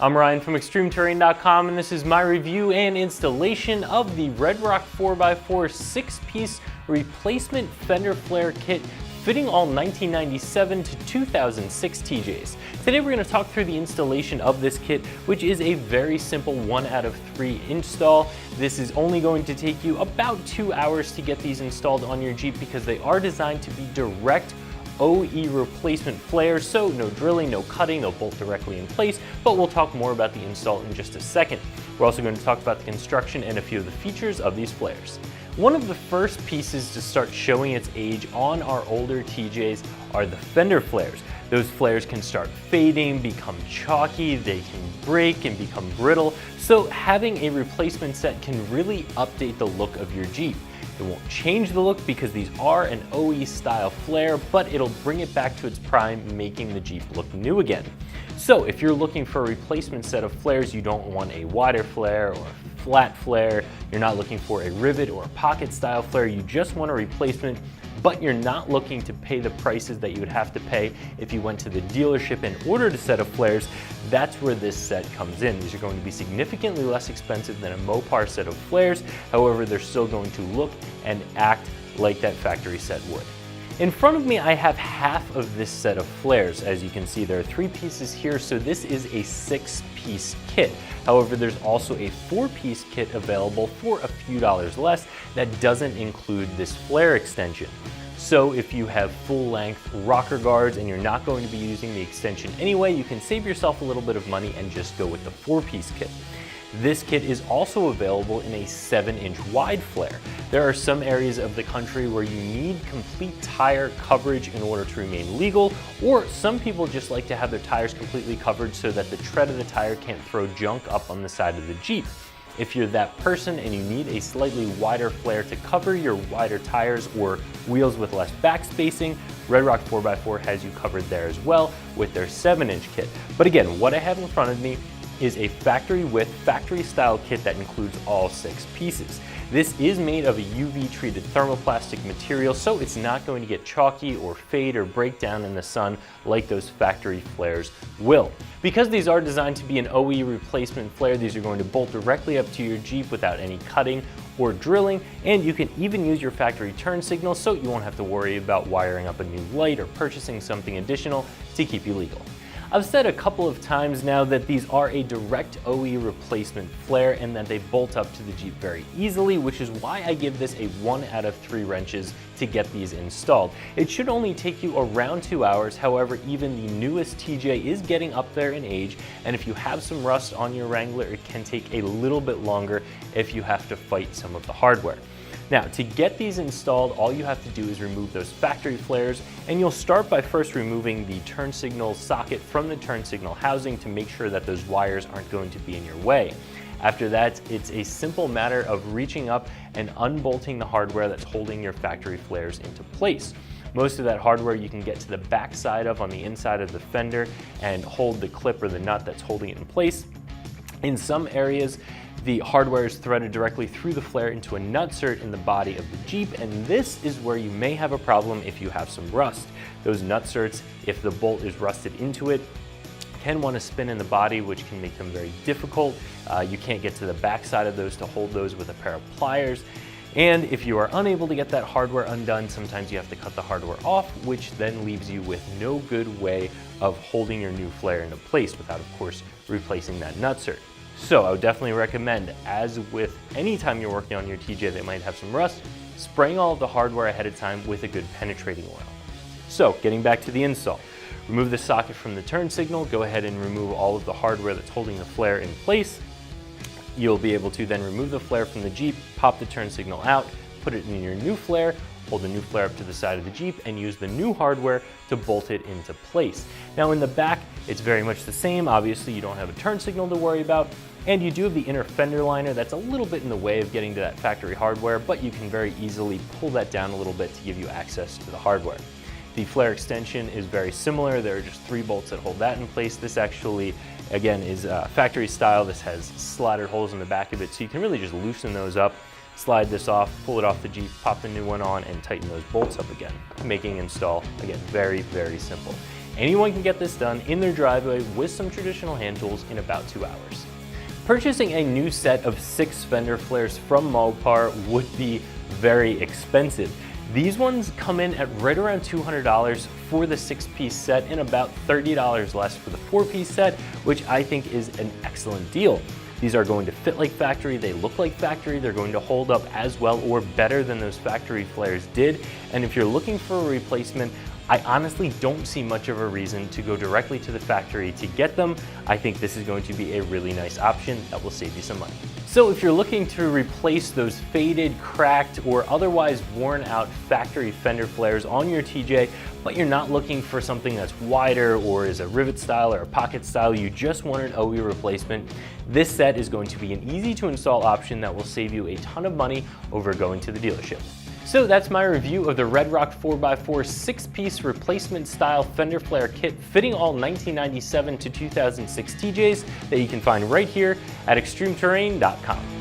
I'm Ryan from ExtremeTerrain.com, and this is my review and installation of the RedRock 4x4 6-piece replacement fender flare kit fitting all 1997 to 2006 TJs. Today we're going to talk through the installation of this kit, which is a very simple 1 out of 3 install. This is only going to take you about 2 hours to get these installed on your Jeep because they are designed to be direct OE replacement flares, so no drilling, no cutting, they'll bolt directly in place, but we'll talk more about the install in just a second. We're also going to talk about the construction and a few of the features of these flares. One of the first pieces to start showing its age on our older TJs are the fender flares. Those flares can start fading, become chalky, they can break and become brittle, so having a replacement set can really update the look of your Jeep. It won't change the look because these are an OE style flare, but it'll bring it back to its prime, making the Jeep look new again. So if you're looking for a replacement set of flares, you don't want a wider flare or a flat flare, you're not looking for a rivet or a pocket style flare, you just want a replacement, but you're not looking to pay the prices that you would have to pay if you went to the dealership and ordered a set of flares, that's where this set comes in. These are going to be significantly less expensive than a Mopar set of flares, however, they're still going to look and act like that factory set would. In front of me, I have half of this set of flares. As you can see, there are 3 pieces here, so this is a 6-piece kit. However, there's also a 4-piece kit available for a few dollars less that doesn't include this flare extension. So if you have full-length rocker guards and you're not going to be using the extension anyway, you can save yourself a little bit of money and just go with the 4-piece kit. This kit is also available in a 7-inch wide flare. There are some areas of the country where you need complete tire coverage in order to remain legal, or some people just like to have their tires completely covered so that the tread of the tire can't throw junk up on the side of the Jeep. If you're that person and you need a slightly wider flare to cover your wider tires or wheels with less back spacing, RedRock 4x4 has you covered there as well with their 7-inch kit. But again, what I have in front of me is a factory width, factory style kit that includes all 6 pieces. This is made of a UV treated thermoplastic material, so it's not going to get chalky or fade or break down in the sun like those factory flares will. Because these are designed to be an OE replacement flare, these are going to bolt directly up to your Jeep without any cutting or drilling, and you can even use your factory turn signal so you won't have to worry about wiring up a new light or purchasing something additional to keep you legal. I've said a couple of times now that these are a direct OE replacement flare and that they bolt up to the Jeep very easily, which is why I give this a 1 out of 3 wrenches to get these installed. It should only take you around 2 hours, however, even the newest TJ is getting up there in age, and if you have some rust on your Wrangler, it can take a little bit longer if you have to fight some of the hardware. Now, to get these installed, all you have to do is remove those factory flares, and you'll start by first removing the turn signal socket from the turn signal housing to make sure that those wires aren't going to be in your way. After that, it's a simple matter of reaching up and unbolting the hardware that's holding your factory flares into place. Most of that hardware you can get to the back side of on the inside of the fender and hold the clip or the nut that's holding it in place. In some areas, the hardware is threaded directly through the flare into a nutsert in the body of the Jeep, and this is where you may have a problem if you have some rust. Those nutserts, if the bolt is rusted into it, can want to spin in the body, which can make them very difficult. You can't get to the back side of those to hold those with a pair of pliers. And if you are unable to get that hardware undone, sometimes you have to cut the hardware off, which then leaves you with no good way of holding your new flare into place without, of course, replacing that nutsert. So I would definitely recommend, as with any time you're working on your TJ that might have some rust, spraying all of the hardware ahead of time with a good penetrating oil. So getting back to the install, remove the socket from the turn signal, go ahead and remove all of the hardware that's holding the flare in place. You'll be able to then remove the flare from the Jeep, pop the turn signal out, put it in your new flare, hold the new flare up to the side of the Jeep, and use the new hardware to bolt it into place. Now in the back, it's very much the same. Obviously, you don't have a turn signal to worry about, and you do have the inner fender liner that's a little bit in the way of getting to that factory hardware, but you can very easily pull that down a little bit to give you access to the hardware. The flare extension is very similar. There are just 3 bolts that hold that in place. This actually, again, is factory style. This has slotted holes in the back of it, so you can really just loosen those up, slide this off, pull it off the Jeep, pop the new one on, and tighten those bolts up again, making install, again, very, very simple. Anyone can get this done in their driveway with some traditional hand tools in about 2 hours. Purchasing a new set of 6 fender flares from Magpar would be very expensive. These ones come in at right around $200 for the 6-piece set and about $30 less for the 4-piece set, which I think is an excellent deal. These are going to fit like factory, they look like factory, they're going to hold up as well or better than those factory flares did. And if you're looking for a replacement, I honestly don't see much of a reason to go directly to the factory to get them. I think this is going to be a really nice option that will save you some money. So if you're looking to replace those faded, cracked, or otherwise worn out factory fender flares on your TJ, but you're not looking for something that's wider or is a rivet style or a pocket style, you just want an OE replacement, this set is going to be an easy to install option that will save you a ton of money over going to the dealership. So that's my review of the RedRock 4x4 6-piece replacement style fender flare kit fitting all 1997 to 2006 TJs that you can find right here at ExtremeTerrain.com.